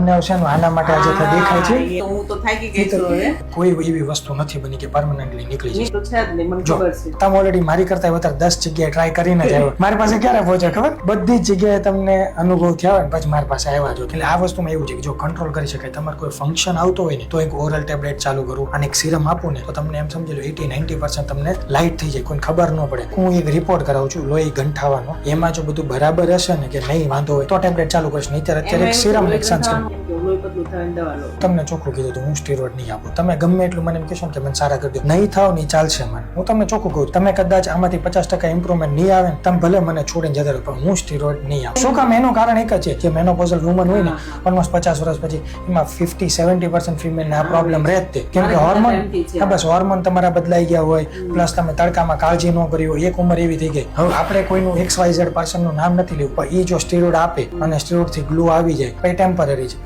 મને આવશે ને આના માટે આજે તો દેખાય છે હું તો થાકી ગઈ છું હવે. કોઈ એવી વસ્તુ નથી બની કે પરમનન્ટલી નીકળી એ જાય તો છે જ નહીં, મને જો ખબર છે. તમે ઓલરેડી મારી કરતા વધારે 10 જગ્યાએ ટ્રાય કરીને જ આવ્યો મારી પાસે ક્યારે પહોંચે ખબર બધી જ જગ્યાએ તમને અનુભવ થયા હોય ને પછી મારી પાસે આવ્યા છો એટલે આ વસ્તુમાં એવું છે કે જો કંટ્રોલ કરી શકાય તમારે કોઈ ફંક્શન આવતો હોય ને તો એક ઓરલ ટેબ્લેટ ચાલુ કરું અને એક સિરમ આપું ને તો તમને એમ સમજી લો 80-90% તમને લાઇટ થઈ જાય કોઈને ખબર ન પડે હું એક રિપોર્ટ કરાવું છું લોહી ગંઠાવાનો એમાં જો બધું બરાબર હશે ને કે નહીં વાંધો હોય તો ટેબ્લેટ ચાલુ કરીશ નહીં અત્યારે એક સિરમ એક સનસ્ક્રીન લોહી પતલું થવાની દવા લો. તમને ચોખ્ખું કીધું તો હું સ્ટીરોઇડ નહીં આપું તમે ગમે એટલું મને એમ કહેશો ને કે મને સારા કરી દો નહીં થાવ નહીં ચાલશે મને હું તમને ચોખ્ખું કહું તમે કદાચ આમાંથી 50% ઇમ્પ્રુવમેન્ટ નહીં આવે ને તમે ભલે મને છોડીને જતા રહો પણ હું સ્ટીરોઇડ નહીં આપું શું કામ એનું કારણ એક જ છે જે મેનોપોઝલ વુમન હોય ને ઓલમોસ્ટ 50 વર્ષ પછી એમાં 50-70% ફિમેલને આ પ્રોબ્લેમ રહે જ તે કેમ કે હોર્મોન બસ હોર્મોન તમારા બદલાઈ ગયા હોય પ્લસ તમે તડકામાં કાળજી ન કરી હોય એક ઉંમર એવી થઈ ગઈ હવે આપણે કોઈનું XYZ પર્સનનું નામ નથી લેવું પણ એ જો સ્ટીરોઇડ આપે અને સ્ટીરોઇડ થી ગ્લો આવી જાય પછી ટેમ્પરરી છે